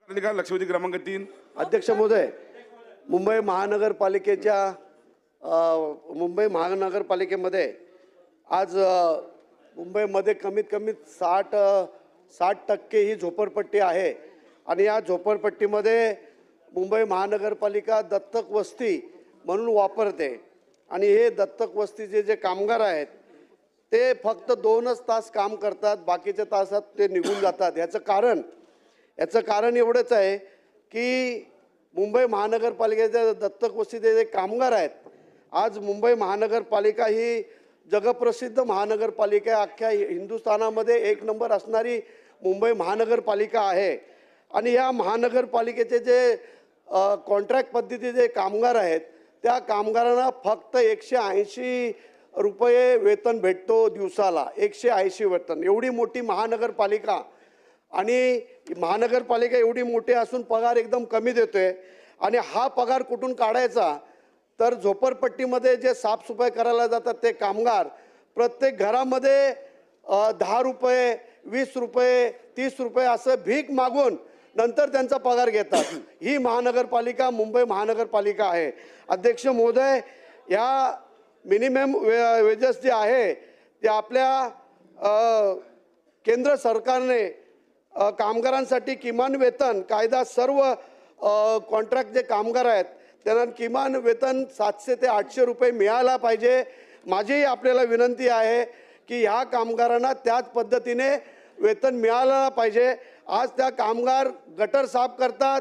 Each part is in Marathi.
लक्षवेधी क्रमांक 3. अध्यक्ष महोदय, मुंबई महानगरपालिकेमध्ये आज मुंबईमध्ये कमीत कमी 60% ही झोपडपट्टी आहे आणि या झोपडपट्टीमध्ये मुंबई महानगरपालिका दत्तक वस्ती म्हणून वापरते आणि हे दत्तक वस्तीचे जे कामगार आहेत ते फक्त 2च तास काम करतात, बाकीच्या तासात ते निघून जातात। याचं कारण एवढंच आहे की मुंबई महानगरपालिकेचे दत्तक वस्तीचे जे कामगार आहेत, आज मुंबई महानगरपालिका ही जगप्रसिद्ध महानगरपालिका आहे। अख्ख्या हिंदुस्थानामध्ये 1 नंबर असणारी मुंबई महानगरपालिका आहे आणि या महानगरपालिकेचे जे कॉन्ट्रॅक्ट पद्धतीचे जे कामगार आहेत त्या कामगारांना फक्त 180 रुपये वेतन भेटतो दिवसाला, 180 वेतन। एवढी मोठी महानगरपालिका आणि महानगरपालिका एवढी मोठी असून पगार एकदम कमी देतोय आणि हा पगार कुठून काढायचा तर झोपडपट्टीमध्ये जे साफसफाई करायला जातात ते कामगार प्रत्येक घरामध्ये 10 रुपये, 20 रुपये, 30 रुपये असं भीक मागून नंतर त्यांचा पगार घेतात। ही महानगरपालिका मुंबई महानगरपालिका आहे। अध्यक्ष महोदय, या मिनिमम वेजेस जे आहे ते आपल्या केंद्र सरकारने कामगारांसाठी किमान वेतन कायदा सर्व कॉन्ट्रॅक्ट जे कामगार आहेत त्यांना किमान वेतन 700 ते 800 रुपये मिळायला पाहिजे। माझी आपल्याला विनंती आहे की ह्या कामगारांना त्याच पद्धतीने वेतन मिळालं पाहिजे। आज त्या कामगार गटर साफ करतात,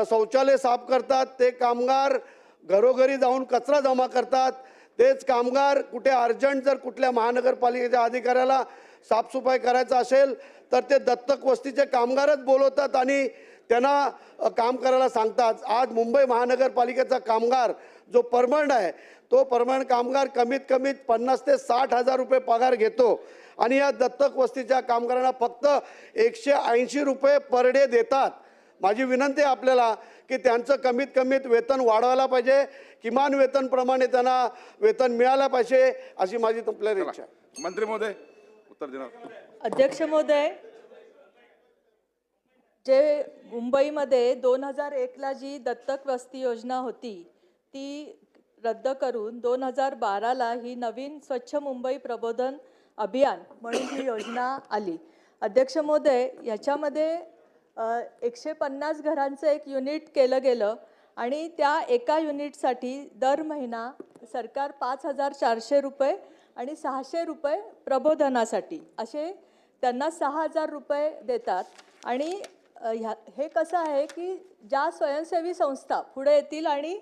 शौचालय साफ करतात, ते कामगार घरोघरी जाऊन कचरा जमा करतात, तेच कामगार कुठे अर्जंट जर कुठल्या महानगरपालिकेच्या अधिकाऱ्याला साफसफाई करायचं असेल तर ते दत्तक वस्तीचे कामगारच बोलवतात आणि त्यांना काम करायला सांगतात। आज मुंबई महानगरपालिकेचा कामगार जो परमनंट आहे तो परमनंट कामगार कमीत कमी 50 ते 60 हजार रुपये पगार घेतो आणि या दत्तक वस्तीच्या कामगारांना फक्त 180 रुपये पर डे देतात। माझी विनंती आहे आपल्याला की त्यांचं कमीत कमी वेतन वाढवायला पाहिजे, किमान वेतनप्रमाणे त्यांना वेतन मिळायला पाहिजे अशी माझी आपल्याला इच्छा आहे। मंत्री महोदय उत्तर देणार। अध्यक्ष महोदय, जे मुंबईमध्ये 2001ला जी दत्तक वस्ती योजना होती ती रद्द करून 2012ला ही नवीन स्वच्छ मुंबई प्रबोधन अभियान म्हणून ही योजना आली। अध्यक्ष महोदय, याच्यामध्ये 150 घरांचं एक युनिट केलं गेलं आणि त्या एका युनिटसाठी दर महिना सरकार 5400 रुपये आणि 600 रुपये प्रबोधनासाठी असे त्यांना 6000 रुपये देतात। आणि हे कसं आहे की ज्या स्वयंसेवी संस्था पुढे येतील आणि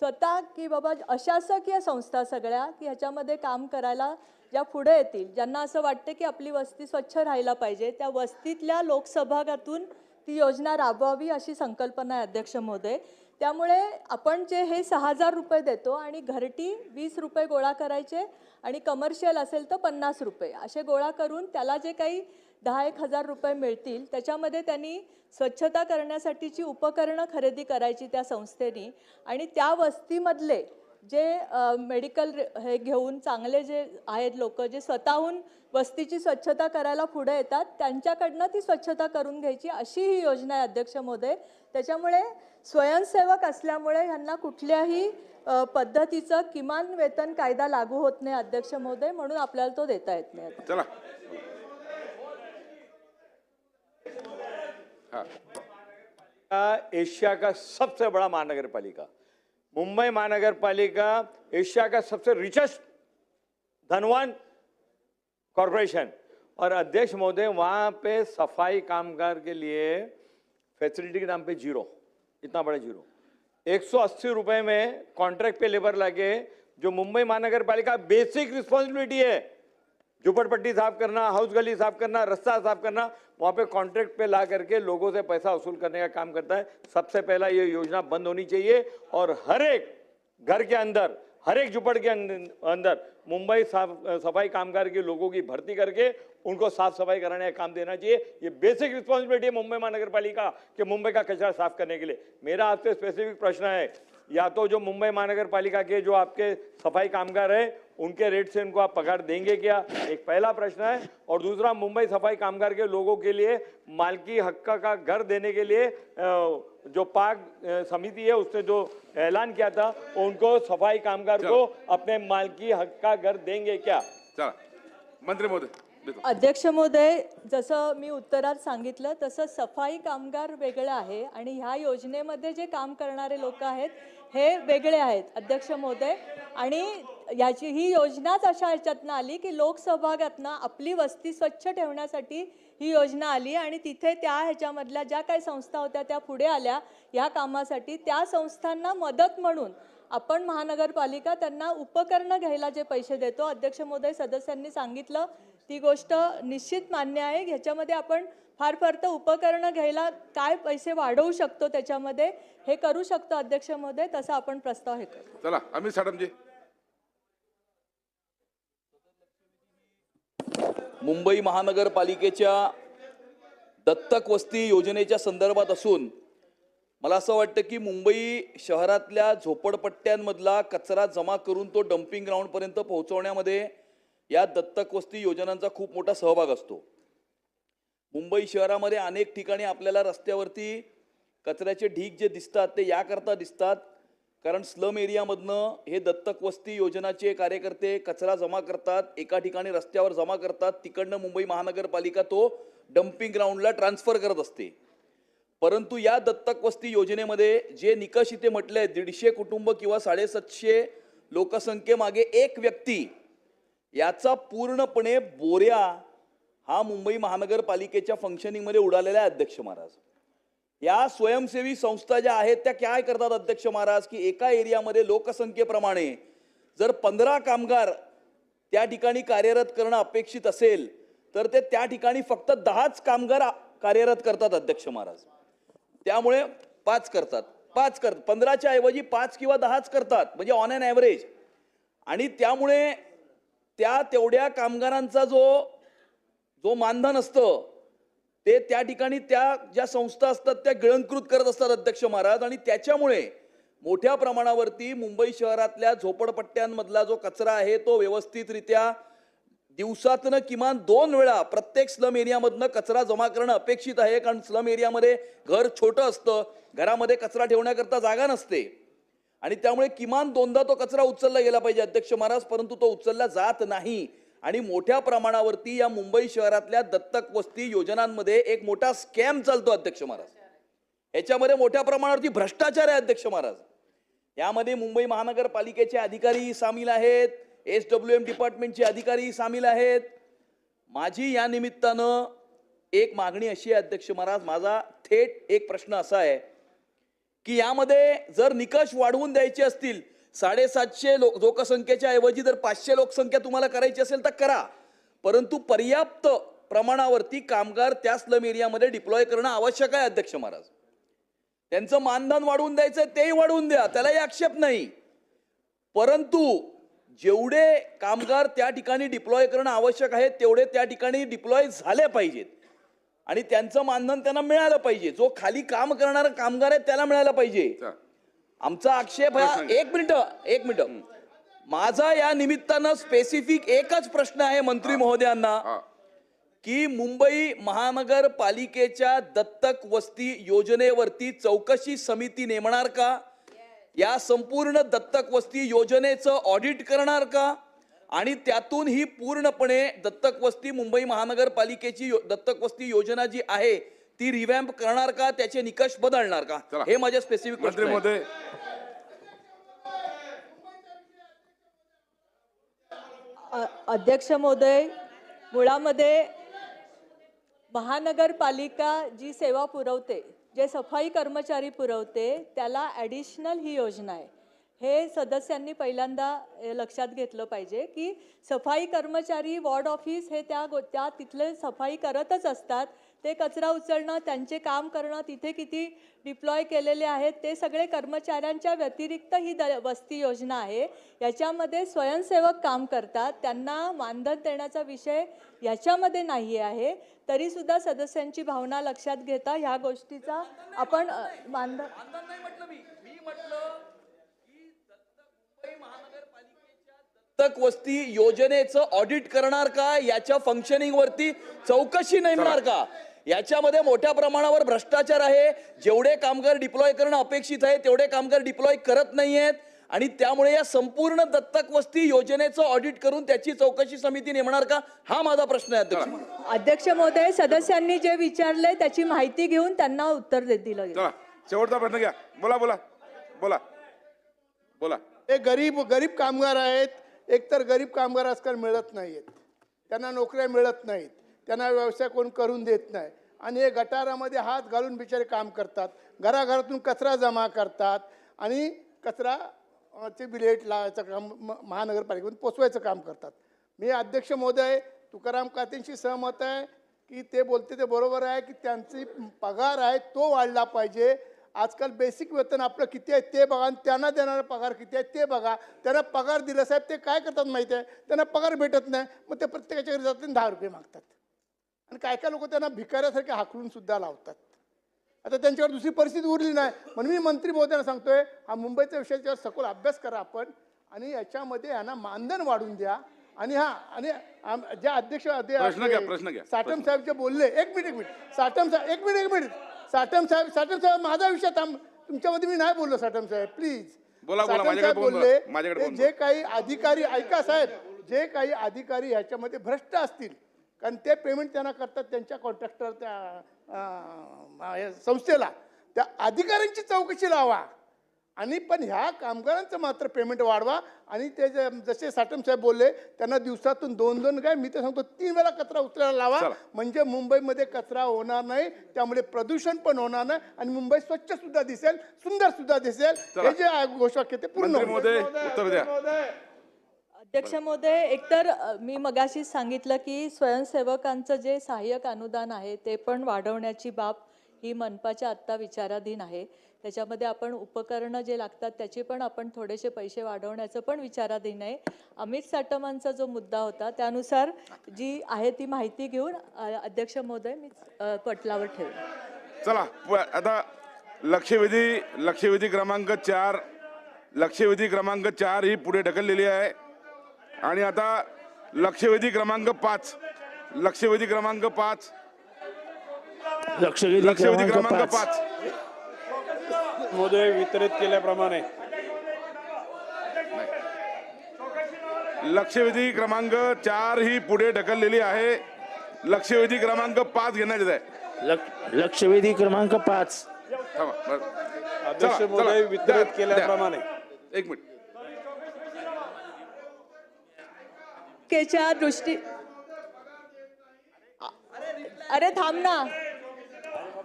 स्वतः की बाबा अशासकीय संस्था सगळ्या की ह्याच्यामध्ये काम करायला ज्या पुढे येतील, ज्यांना असं वाटतं की आपली वस्ती स्वच्छ राहायला पाहिजे, त्या वस्तीतल्या लोकसहभागातून ती योजना राबवावी अशी संकल्पना आहे अध्यक्ष महोदय। त्यामुळे आपण जे हे 6000 रुपये देतो आणि घरटी 20 रुपये गोळा करायचे आणि कमर्शियल असेल तर 50 रुपये असे गोळा करून त्याला जे काही 10-1 हजार रुपये मिळतील त्याच्यामध्ये त्यांनी स्वच्छता करण्यासाठीची उपकरणं खरेदी करायची त्या संस्थेने आणि त्या वस्तीमधले जे मेडिकल हे घेऊन चांगले जे आहेत लोक जे स्वतःहून वस्तीची स्वच्छता करायला पुढे येतात त्यांच्याकडनं ती स्वच्छता करून घ्यायची अशी ही योजना आहे अध्यक्ष महोदय। त्याच्यामुळे स्वयंसेवक असल्यामुळे ह्यांना कुठल्याही पद्धतीचं किमान वेतन कायदा लागू होत नाही अध्यक्ष महोदय, म्हणून आपल्याला तो देता येत नाही। चला एशिया का सबसे बड़ा महानगरपालिका, मुंबई महानगरपालिका एशिया का सबसे रिचेस्ट धनवान कॉरपोरेशन और अध्यक्ष महोदय वहाँ पे सफाई कामगार के लिए फैसिलिटी के नाम पे जीरो, इतना बड़ा जीरो। 180 रुपए में कॉन्ट्रैक्ट पे लेबर लगे, जो मुंबई महानगरपालिका बेसिक रिस्पॉन्सिबिलिटी है, झुपड़पट्टी साफ करना, हाउस गली साफ करना, रास्ता साफ करना, वहाँ पे कॉन्ट्रैक्ट पे ला करके लोगों से पैसा वसूल करने का काम करता है। सबसे पहला ये योजना बंद होनी चाहिए और हर एक घर के अंदर, हर एक झुपड़ के अंदर मुंबई सफाई कामगार के लोगों की भर्ती करके उनको साफ सफाई कराने का काम देना चाहिए। ये बेसिक रिस्पॉन्सिबिलिटी है मुंबई महानगरपालिका के मुंबई का कचरा साफ करने के लिए। मेरा आपसे स्पेसिफिक प्रश्न है या तो जो मुंबई महानगर पालिका के जो आपके सफाई कामगार है उनके रेट से उनको आप पगार देंगे क्या, एक पहला प्रश्न है। और दूसरा, मुंबई सफाई कामगार के लोगों के लिए मालकी हक्क का घर देने के लिए जो पाक समिति है उसने जो ऐलान किया था, उनको सफाई कामगार को अपने मालकी हक्क का घर देंगे क्या? चला मंत्री महोदय देतो. अध्यक्ष महोदय, जसं मी उत्तरात सांगितलं तसं सफाई कामगार वेगळं आहे आणि ह्या योजनेमध्ये जे काम करणारे लोक आहेत हे वेगळे आहेत अध्यक्ष महोदय. आणि याची ही योजनाच अशा ह्याच्यातनं आली की लोकसहभागातनं आपली वस्ती स्वच्छ ठेवण्यासाठी ही योजना आली आणि तिथे त्या ह्याच्यामधल्या ज्या काही संस्था होत्या त्या पुढे आल्या या कामासाठी. त्या संस्थांना मदत म्हणून आपण महानगरपालिका त्यांना उपकरणं घ्यायला जे पैसे देतो, अध्यक्ष महोदय सदस्यांनी सांगितलं ती गोष्ट निश्चित मान्य आहे. ह्याच्यामध्ये आपण फार तर उपकरणं घ्यायला काय पैसे वाढवू शकतो त्याच्यामध्ये हे करू शकतो अध्यक्ष महोदय, तसा आपण प्रस्ताव हे करू. चला अमित साटमजी. मुंबई महानगरपालिकेच्या दत्तक वस्ती योजनेच्या संदर्भात असून मला असं वाटतं की मुंबई शहरातल्या झोपडपट्ट्यांमधला कचरा जमा करून तो डम्पिंग ग्राउंडपर्यंत पोहोचवण्यामध्ये या दत्तक वस्ती योजनांचा खूप मोठा सहभाग असतो. मुंबई शहरामध्ये अनेक ठिकाणी आपल्याला रस्त्यावरती कचऱ्याचे ढीग जे दिसतात ते याकरता दिसतात कारण स्लम एरियामधनं हे दत्तक वस्ती योजनाचे कार्यकर्ते कचरा जमा करतात, एका ठिकाणी रस्त्यावर जमा करतात, तिकडनं मुंबई महानगरपालिका तो डम्पिंग ग्राउंडला ट्रान्सफर करत असते. परंतु या दत्तक वस्ती योजनेमध्ये जे निकष इथे म्हटले आहेत, 150 कुटुंब किंवा 750 लोकसंख्येमागे एक व्यक्ती, याचा पूर्णपणे बोऱ्या हा मुंबई महानगरपालिकेच्या फंक्शनिंगमध्ये उडालेला आहे अध्यक्ष महाराज. या स्वयंसेवी संस्था ज्या आहेत त्या काय करतात अध्यक्ष महाराज की एका एरियामध्ये लोकसंख्येप्रमाणे जर 15 कामगार त्या ठिकाणी कार्यरत करणं अपेक्षित असेल तर ते त्या ठिकाणी फक्त 10च कामगार कार्यरत करतात अध्यक्ष महाराज. त्यामुळे 5 करतात 15च्या ऐवजी 5 किंवा 10च करतात म्हणजे ऑन एन ॲव्हरेज. आणि त्यामुळे त्या तेवढ्या कामगारांचा जो मानधन असतं ते त्या ठिकाणी त्या ज्या संस्था असतात त्या गिळंकृत करत असतात अध्यक्ष महाराज. आणि त्याच्यामुळे मोठ्या प्रमाणावरती मुंबई शहरातल्या झोपडपट्ट्यांमधला जो कचरा आहे तो व्यवस्थितरित्या दिवसातनं किमान 2 वेळा प्रत्येक स्लम एरियामधनं कचरा जमा करणं अपेक्षित आहे. कारण स्लम एरियामध्ये घर छोटं असतं, घरामध्ये कचरा ठेवण्याकरता जागा नसते आणि त्यामुळे किमान 2दा तो कचरा उचलला गेला पाहिजे अध्यक्ष महाराज. परंतु तो उचलला जात नाही आणि मोठ्या प्रमाणावरती या मुंबई शहरातल्या दत्तक वस्ती योजनांमध्ये एक मोठा स्कॅम चालतो अध्यक्ष महाराज. याच्यामध्ये मोठ्या प्रमाणावरती भ्रष्टाचार आहे अध्यक्ष महाराज. यामध्ये मुंबई महानगरपालिकेचे अधिकारी सामील आहेत, SWM डिपार्टमेंटचे अधिकारी सामील आहेत. माझी या निमित्तानं एक मागणी अशी आहे अध्यक्ष महाराज, माझा थेट एक प्रश्न असा आहे की यामध्ये जर निकष वाढवून द्यायचे असतील, 750 लोकसंख्येच्या ऐवजी जर 500 लोकसंख्या तुम्हाला करायची असेल तर करा, परंतु पर्याप्त प्रमाणावरती कामगार त्या स्लम एरियामध्ये डिप्लॉय करणं आवश्यक आहे अध्यक्ष महाराज. त्यांचं मानधन वाढवून द्यायचं तेही वाढवून द्या, त्यालाही आक्षेप नाही. परंतु जेवढे कामगार त्या ठिकाणी डिप्लॉय करणं आवश्यक आहे तेवढे त्या ठिकाणी डिप्लॉय झाले पाहिजेत आणि त्यांचं मानधन त्यांना मिळालं पाहिजे. जो खाली काम करणारा कामगार आहे त्याला मिळालं पाहिजे. आमचा आक्षेप हा एक मिनिट माझा या निमित्तानं स्पेसिफिक एकच प्रश्न आहे मंत्री महोदयांना की मुंबई महानगरपालिकेच्या दत्तक वस्ती योजनेवरती चौकशी समिती नेमणार का? या संपूर्ण दत्तक वस्ती योजनेचं ऑडिट करणार का? आणि त्यातून ही पूर्णपणे दत्तक वस्ती मुंबई महानगरपालिकेची दत्तक वस्ती योजना जी आहे ती रिवॅम्प करणार का? त्याचे निकष बदलणार का? हे माझे स्पेसिफिक प्रश्न आहे. अध्यक्ष महोदय, मुळामध्ये महानगरपालिका जी सेवा पुरवते, जे सफाई कर्मचारी पुरवते, त्याला ॲडिशनल ही योजना आहे. हे सदस्यांनी पहिल्यांदा लक्षात घेतलं पाहिजे की सफाई कर्मचारी वॉर्ड ऑफिस हे त्या तिथले सफाई करतच असतात. ते कचरा उचलणं, त्यांचे काम करणं, तिथे किती डिप्लॉय केलेले आहेत ते सगळे कर्मचाऱ्यांच्या व्यतिरिक्त ही वस्ती योजना आहे. याच्यामध्ये स्वयंसेवक काम करतात, त्यांना मानधन देण्याचा विषय याच्यामध्ये नाही आहे. तरीसुद्धा सदस्यांची भावना लक्षात घेता ह्या गोष्टीचा आपण मानधन नाही म्हटलं मी म्हटलं दत्तक वस्ती योजनेचं ऑडिट करणार का, याच्या फंक्शनिंग वरती चौकशी नेमणार का? याच्यामध्ये मोठ्या प्रमाणावर भ्रष्टाचार आहे. जेवढे कामगार डिप्लॉय करणं अपेक्षित आहे तेवढे कामगार डिप्लॉय करत नाहीयेत आणि त्यामुळे या संपूर्ण दत्तक वस्ती योजनेचं ऑडिट करून त्याची चौकशी समिती नेमणार का, हा माझा प्रश्न आहे अध्यक्ष. अध्यक्ष महोदय, सदस्यांनी जे विचारले त्याची माहिती घेऊन त्यांना उत्तर दिलं गेलं. चला शेवटचा प्रश्न घ्या. बोला बोला बोला बोला. हे गरीब कामगार आहेत. एकतर गरीब कामगार आजकाल मिळत नाहीत, त्यांना नोकऱ्या मिळत नाहीत, त्यांना व्यवसाय कोण करून देत नाही आणि हे गटारामध्ये हात घालून बिचारे काम करतात. घराघरातून कचरा जमा करतात आणि कचराचे बिलेट लावायचं काम महानगरपालिकेमध्ये पोचवायचं काम करतात. मी अध्यक्ष महोदय तुकाराम कातेंशी सहमत आहे की ते बोलते ते बरोबर आहे की त्यांची पगार आहे तो वाढला पाहिजे. आजकाल बेसिक वेतन आपलं किती आहे ते बघा आणि त्यांना देणारा पगार किती आहे ते बघा. त्यांना पगार दिला साहेब ते काय करतात माहिती आहे, त्यांना पगार भेटत नाही, मग ते प्रत्येकाच्या घरी जातात 10 रुपये मागतात आणि काय लोक त्यांना भिकाऱ्यासारखे हाकलून सुद्धा लावतात. आता त्यांच्यावर दुसरी परिस्थिती उरली नाही म्हणून मी मंत्री महोदयांना सांगतोय, हा मुंबईच्या विषयाच्यावर सखोल अभ्यास करा आपण आणि याच्यामध्ये यांना मानधन वाढून द्या. आणि ज्या अध्यक्ष प्रश्न घ्या. साटम साहेब जे बोलले, एक मिनिट साटम साहेब माझा विषय तुमच्यामध्ये मी नाही बोललो. साटम साहेब प्लीज बोला, साटम माझ्याकडे साहेब बोलले माझ्याकडे ते जे काही अधिकारी ऐका साहेब, जे काही अधिकारी ह्याच्यामध्ये भ्रष्ट असतील कारण ते पेमेंट त्यांना करतात त्यांच्या कॉन्ट्रॅक्टर त्या संस्थेला, त्या अधिकाऱ्यांची चौकशी लावा आणि पण ह्या कामगारांचं मात्र पेमेंट वाढवा. आणि ते जसे साटम साहेब बोलले त्यांना दिवसातून 2-2 काय मी तर सांगतो 3 वेळा कचरा उचलायला लावा. म्हणजे मुंबईमध्ये कचरा होणार नाही, त्यामुळे प्रदूषण पण होणार नाही आणि मुंबई स्वच्छ सुद्धा दिसेल, सुंदर सुद्धा दिसेल. हे जे घोषवाक्य ते पूर्ण मंत्री महोदय उत्तर द्या. अध्यक्ष महोदय, एकतर मी मगाशीच सांगितलं की स्वयंसेवकांचं जे सहाय्यक अनुदान आहे ते पण वाढवण्याची बाब ही मनपाच्या आत्ता विचाराधीन आहे. त्याच्यामध्ये आपण उपकरणं जे लागतात त्याचे पण आपण थोडेसे पैसे वाढवण्याचं पण विचाराधीन आहे. अमित साटमांचा जो मुद्दा होता त्यानुसार जी आहे ती माहिती घेऊन अध्यक्ष महोदय मी पटलावर ठेवेन. चला आता लक्षवेधी क्रमांक 4 ही पुढे ढकललेली आहे आणि आता लक्षवेधी क्रमांक 5 महोदय वितरित केल्याप्रमाणे लक्षवेधी क्रमांक 4 ही पुढे ढकललेली आहे. लक्षवेधी क्रमांक 5 घेण्यात येत आहे. लक्षवेधी क्रमांक 5 अध्यक्ष महोदय वितरित केल्याप्रमाणे एक मिनिट. केच्या दृष्टी अरे थांब ना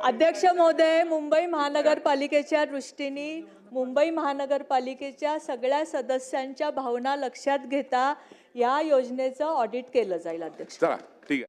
अध्यक्ष महोदय, मुंबई महानगरपालिकेच्या दृष्टीने मुंबई महानगरपालिकेच्या सगळ्या सदस्यांच्या भावना लक्षात घेता या योजनेचं ऑडिट केलं जाईल. अध्यक्ष चला ठीक आहे.